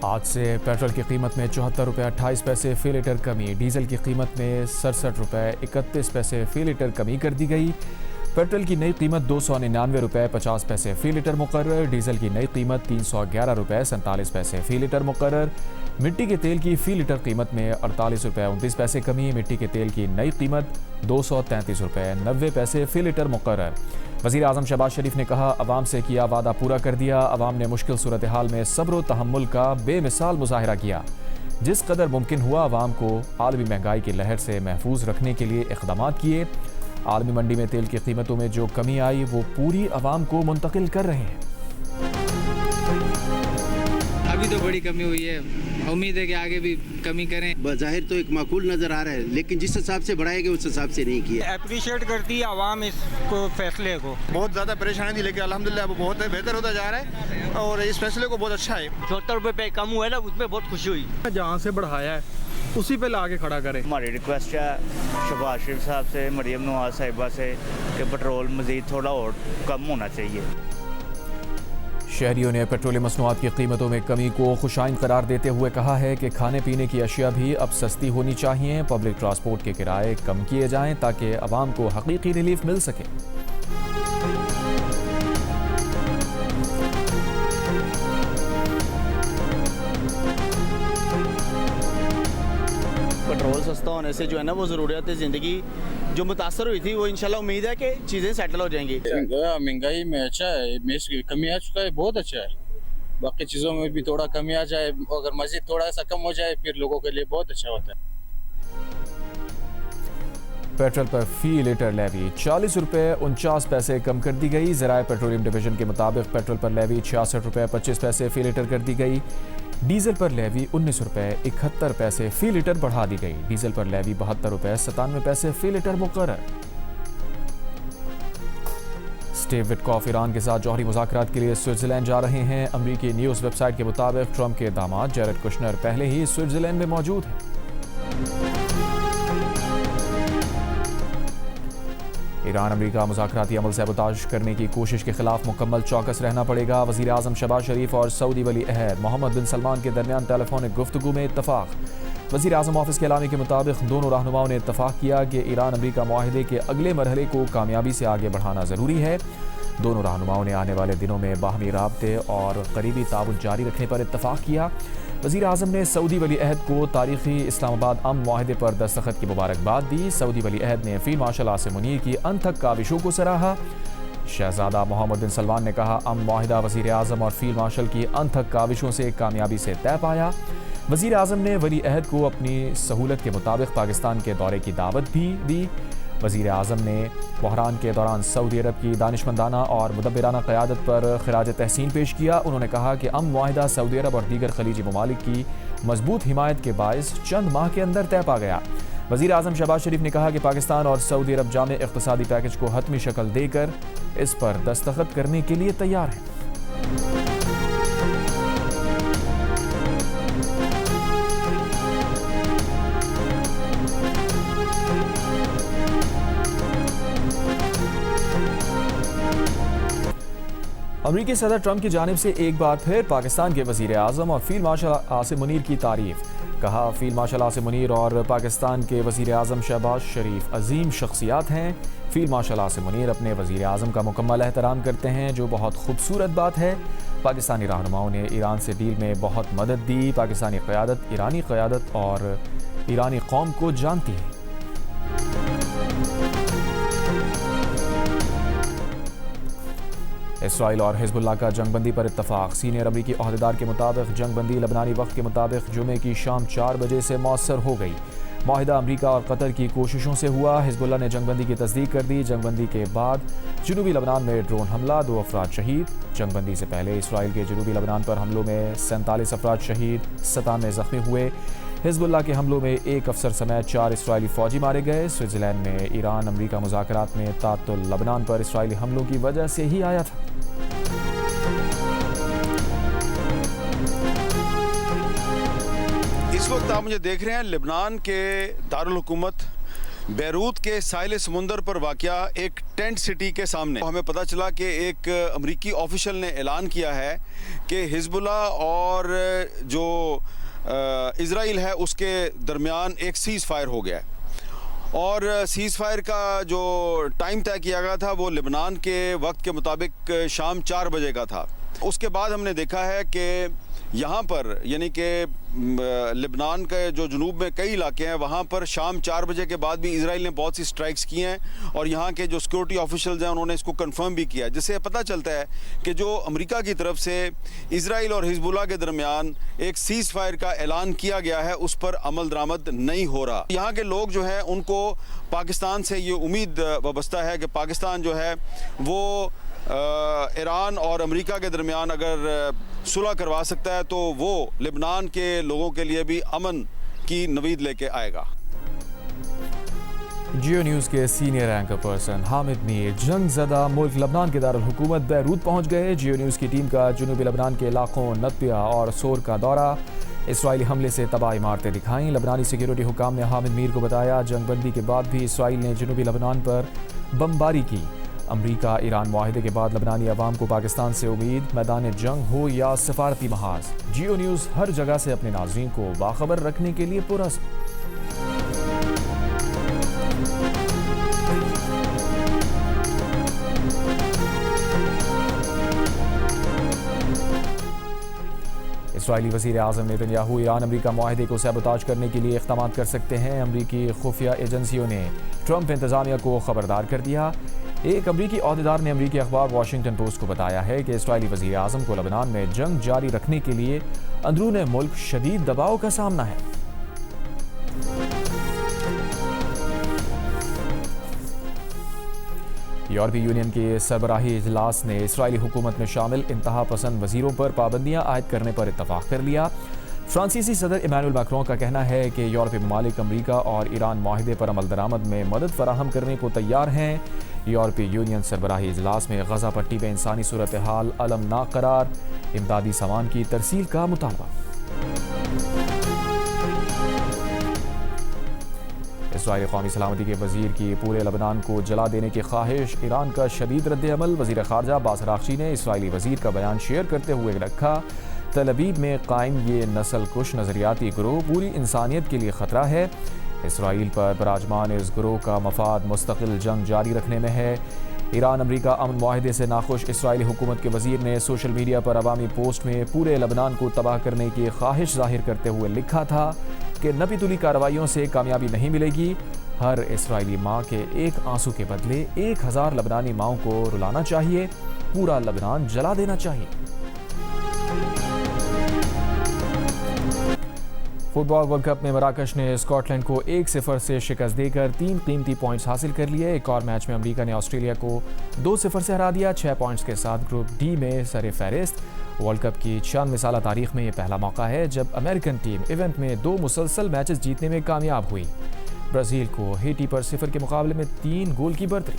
आज से पेट्रोल की कीमत में 74 रुपये 28 पैसे फ़ी लीटर कमी, डीजल की कीमत में 67 रुपये 31 पैसे फ़ी लीटर कमी कर दी गई। पेट्रोल की नई कीमत 299 रुपये 50 पैसे फ़ी लीटर मुकर्रर, डीजल की नई कीमत 311 रुपये 47 पैसे फ़ी लीटर मुकर्रर। मिट्टी के तेल की फ़ी लीटर कीमत में 48 रुपये 29 पैसे कमी, मिट्टी के तेल की नई कीमत 233 रुपये 90 पैसे फ़ी लीटर मुकर्रर। वज़ीर आज़म शहबाज शरीफ ने कहा, अवाम से किया वादा पूरा कर दिया। अवाम ने मुश्किल सूरत हाल में सब्र व तहम्मुल का बेमिसाल मुजाहिरा किया। जिस कदर मुमकिन हुआ अवाम को आलमी महंगाई की लहर से महफूज रखने के लिए इक़दाम किए। आलमी मंडी में तेल की कीमतों में जो कमी आई वो पूरी अवाम को मुंतकिल कर रहे हैं। अभी तो बड़ी कमी हुई है, उम्मीद है कि आगे भी कमी करें। बज़ाहिर तो एक माकूल नज़र आ रहा है, लेकिन जिस हिसाब से बढ़ाएंगे उस हिसाब से नहीं किया। अप्रिशिएट करती है आवाम इसको फैसले को। बहुत ज़्यादा परेशानी थी, लेकिन अल्हम्दुलिल्लाह वो बहुत बेहतर होता जा रहा है और इस फैसले को बहुत अच्छा है। 74 रुपये कम हुआ है ना, उसमें बहुत खुशी हुई। जहाँ से बढ़ाया है उसी पे लाके खड़ा करें। हमारी रिक्वेस्ट है शहबाज शरीफ साहब से, मरियम नवाज साहिबा से कि पेट्रोल मज़ीद थोड़ा और कम होना चाहिए। शहरियों ने पेट्रोलियम मसनूआत की कीमतों में कमी को खुशाइन करार देते हुए कहा है कि खाने पीने की अशिया भी अब सस्ती होनी चाहिए। पब्लिक ट्रांसपोर्ट के किराए कम किए जाएं ताकि अवाम को हकीकी रिलीफ मिल सके। पेट्रोल सस्ता होने से जो है ना वो ज़रूरियात ज़िंदगी जो मुतासर हुई थी वो इंशाल्लाह उम्मीद है कि चीज़ें सेटल हो जाएंगी। महंगाई में अच्छा है, मेस की कमी आ चुका है, बहुत अच्छा है। बाकी चीज़ों में भी थोड़ा कमी आ जाए, अगर मज़ीद थोड़ा सा कम हो जाए फिर लोगों के लिए बहुत अच्छा होता है। पेट्रोल पर फ़ी लीटर लेवी 40 रुपये 49 पैसे कम कर दी गई। ज़राए पेट्रोलियम डिवीजन के मुताबिक पेट्रोल पर लेवी 66 रुपये 25 पैसे फ़ी लीटर कर दी गई। डीजल पर लेवी 19 रुपये 71 पैसे फ़ी लीटर बढ़ा दी गई। डीजल पर लेवी 72 रुपये 97 पैसे फ़ी लीटर मुकर्रर। स्टीव विटकॉफ ईरान के साथ जौहरी मुज़ाकरात के लिए स्विट्ज़रलैंड जा रहे हैं। अमरीकी न्यूज़ वेबसाइट के मुताबिक ट्रंप के दामाद जैरेड कुशनर पहले ही स्विट्ज़रलैंड में मौजूद हैं। ईरान अमरीका मुज़ाकराती अमल सैबोताज करने की कोशिश के खिलाफ मुकम्मल चौकस रहना पड़ेगा। वज़ीर आज़म शहबाज शरीफ और सऊदी वली अहद मोहम्मद बिन सलमान के दरमियान टेलीफोनिक गुफ्तगू में इत्तफाक। वज़ीर आज़म ऑफिस के एलामी के मुताबिक दोनों रहनुमाओं ने इत्तफाक किया कि ईरान अमरीका मुआहिदे के अगले मरहले को कामयाबी से आगे बढ़ाना ज़रूरी है। दोनों रहनुमाओं ने आने वाले दिनों में बाहमी राब्ते और करीबी ताउन जारी रखने पर इत्तफाक किया। वज़ीर आज़म ने सऊदी वली अहद को तारीखी इस्लामाबाद अमन मुआहिदे पर दस्तखत की मुबारकबाद दी। सऊदी वली अहद ने फील्ड मार्शल आसिम मुनीर की अनथक काविशों को सराहा। शहजादा मोहम्मद बिन सलमान ने कहा, अमन मुआहिदा वज़ीर आज़म और फील्ड मार्शल की अनथक काविशों से कामयाबी से तय पाया। वज़ीर आज़म ने वली अहद को अपनी सहूलत के मुताबिक पाकिस्तान के दौरे की दावत भी दी। वज़ीर आज़म ने बहरान के दौरान सऊदी अरब की दानिशमंदाना और मुदब्बिराना क़यादत पर खिराज तहसीन पेश किया। उन्होंने कहा कि अमन मुआहिदा सऊदी अरब और दीगर खलीजी ममालिक की मजबूत हिमायत के बायस चंद माह के अंदर तय पा गया। वज़ीर आज़म शहबाज शरीफ ने कहा कि पाकिस्तान और सऊदी अरब जामे इक़्तिसादी पैकेज को हतमी शक्ल देकर इस पर दस्तखत करने के लिए तैयार हैं। अमरीकी सदर ट्रंप की जानिब से एक बार फिर पाकिस्तान के वज़ीर आज़म और फील्ड मार्शल आसिम मुनीर की तारीफ। कहा, फील्ड मार्शल आसिम मुनीर और पाकिस्तान के वज़ीर आज़म शहबाज शरीफ अजीम शख्सियात हैं। फील्ड मार्शल आसिम मुनीर अपने वज़ीर आज़म का मुकम्मल एहतराम करते हैं, जो बहुत खूबसूरत बात है। पाकिस्तानी रहनुमाओं ने ईरान से डील में बहुत मदद दी। पाकिस्तानी क़यादत ईरानी क़यादत और ईरानी कौम को जानती है। इसराइल और हिज़्बुल्लाह का जंगबंदी पर इत्तफाक। सीनियर अमरीकी ओहदेदार के मुताबिक जंगबंदी लबनानी वक्त के मुताबिक जुमे की शाम 4 बजे से मौसर हो गई। मुआहिदा अमरीका और कतर की कोशिशों से हुआ। हिज़्बुल्लाह ने जंगबंदी की तस्दीक कर दी। जंगबंदी के बाद जनूबी लबनान में ड्रोन हमला, 2 अफराद शहीद। जंगबंदी से पहले इसराइल के जनूबी लबनान पर हमलों में 47 अफराद शहीद, 97 जख्मी हुए। हिज़्बुल्लाह के हमलों में 1 अफसर समेत 4 इसराइली फ़ौजी मारे गए। स्विट्ज़रलैंड में ईरान अमरीका मुज़ाकरात में तातुल लबनान पर इसराइली हमलों की वजह से ही आया था। इस वक्त आप मुझे देख रहे हैं, लेबनान के दारुल हुकूमत बैरूत के साहिल समुंदर पर वाक़या एक टेंट सिटी के सामने हमें पता चला कि एक अमरीकी ऑफिशियल ने ऐलान किया है कि हिजबुल्लाह और जो इज़राइल है उसके दरमियान एक सीज़ फायर हो गया है और सीज़ फायर का जो टाइम तय किया गया था वो लेबनान के वक्त के मुताबिक शाम 4 बजे का था। उसके बाद हमने देखा है कि यहाँ पर यानी कि लेबनान के जो जनूब में कई इलाके हैं वहाँ पर शाम 4 बजे के बाद भी इजराइल ने बहुत सी स्ट्राइक्स की हैं और यहाँ के जो सिक्योरिटी ऑफिशियल्स हैं उन्होंने इसको कंफर्म भी किया, जिससे पता चलता है कि जो अमेरिका की तरफ से इजराइल और हिजबुल्लाह के दरमियान एक सीज़ फायर का ऐलान किया गया है उस पर अमल दरामद नहीं हो रहा। यहाँ के लोग जो हैं उनको पाकिस्तान से ये उम्मीद वाबस्ता है कि पाकिस्तान जो है वो ईरान और अमेरिका के दरमियान अगर सुलह करवा सकता है तो वो लेबनान के लोगों के लिए भी अमन की नवीद लेके आएगा। जियो न्यूज़ के senior anchor person Hamid Mir जंग ज़दा मुल्क लबनान के दारुल हुकूमत बैरूत पहुंच गए। जियो न्यूज़ की टीम का जनूबी लबनान के इलाकों नत्या और सोर का दौरा, इसराइली हमले से तबाही इमारतें दिखाईं। लबनानी सिक्योरिटी हुकाम ने हामिद मीर को बताया जंगबंदी के बाद भी इसराइल ने जनूबी लबनान पर बमबारी की। अमरीका ईरान मुआहदे के बाद लबनानी अवाम को पाकिस्तान से उम्मीद, मैदान जंग हो या सफारती महाज। जियो न्यूज़ हर जगह से अपने नाज़रीन को बाखबर रखने के लिए पुरस। इसराइली वज़ीर आज़म नेतन्याहू ईरान अमरीका मुआहदे को सैबोताज करने के लिए इक़दाम कर सकते हैं। अमरीकी खुफिया एजेंसियों ने ट्रंप इंतज़ामिया को खबरदार कर दिया। एक अमरीकी अहदेदार ने अमरीकी अखबार वाशिंगटन पोस्ट को बताया है कि इसराइली वज़ीर आज़म को लबनान में जंग जारी रखने के लिए अंदरून मुल्क शदीद दबाव का सामना है। यूरोपीय यूनियन के सरबराही इजलास ने इसराइली हुकूमत में शामिल इंतहा पसंद वजीरों पर पाबंदियां आयद करने पर इत्तफाक कर लिया। फ्रांसीसी सदर इमानुएल मैक्रों का कहना है कि यूरोपीय ममालिक अमरीका और ईरान मुआहदे पर अमल दरामद में मदद फराहम करने को तैयार हैं। यूरोपीय यूनियन सरबराही इजलास में गजा पट्टी में इंसानी सूरत हाल अलमनाक करार, इमदादी सामान की तरसील का मुतालबा। इसराइली कौमी सलामती के वजीर की पूरे लबनान को जला देने की ख्वाहिश, ईरान का शदीद रद्द-ए-अमल। वजीर खारजा अब्बास अराग़ची ने इसराइली वजीर का बयान शेयर करते हुए रखा, तल अवीव में कायम ये नस्ल कुश नज़रियाती गिरोह पूरी इंसानियत के लिए ख़तरा है। इसराइल पर बराजमान इस गिरोह का मफाद मुस्तकिल जंग जारी रखने में है। ईरान अमरीका अमन मुआहदे से नाखुश इसराइली हुकूमत के वजीर ने सोशल मीडिया पर अवामी पोस्ट में पूरे लबनान को तबाह करने की ख्वाहिश जाहिर करते हुए लिखा था कि नपी तुली कार्रवाइयों से कामयाबी नहीं मिलेगी। हर इसराइली माँ के एक आंसू के बदले 1000 लबनानी माओं को रुलाना चाहिए, पूरा लबनान जला देना चाहिए। फुटबॉल वर्ल्ड कप में मराकश ने स्कॉटलैंड को 1-0 से शिकस्त देकर 3 कीमती पॉइंट्स हासिल कर लिए। एक और मैच में अमेरिका ने ऑस्ट्रेलिया को 2-0 से हरा दिया। 6 पॉइंट्स के साथ ग्रुप डी में सरे फहरिस्त। वर्ल्ड कप की 96 साला तारीख में यह पहला मौका है जब अमेरिकन टीम इवेंट में 2 मुसलसल मैचेस जीतने में कामयाब हुई। ब्राज़ील को हेटी पर 0 के मुकाबले में 3 गोल की बढ़त रही।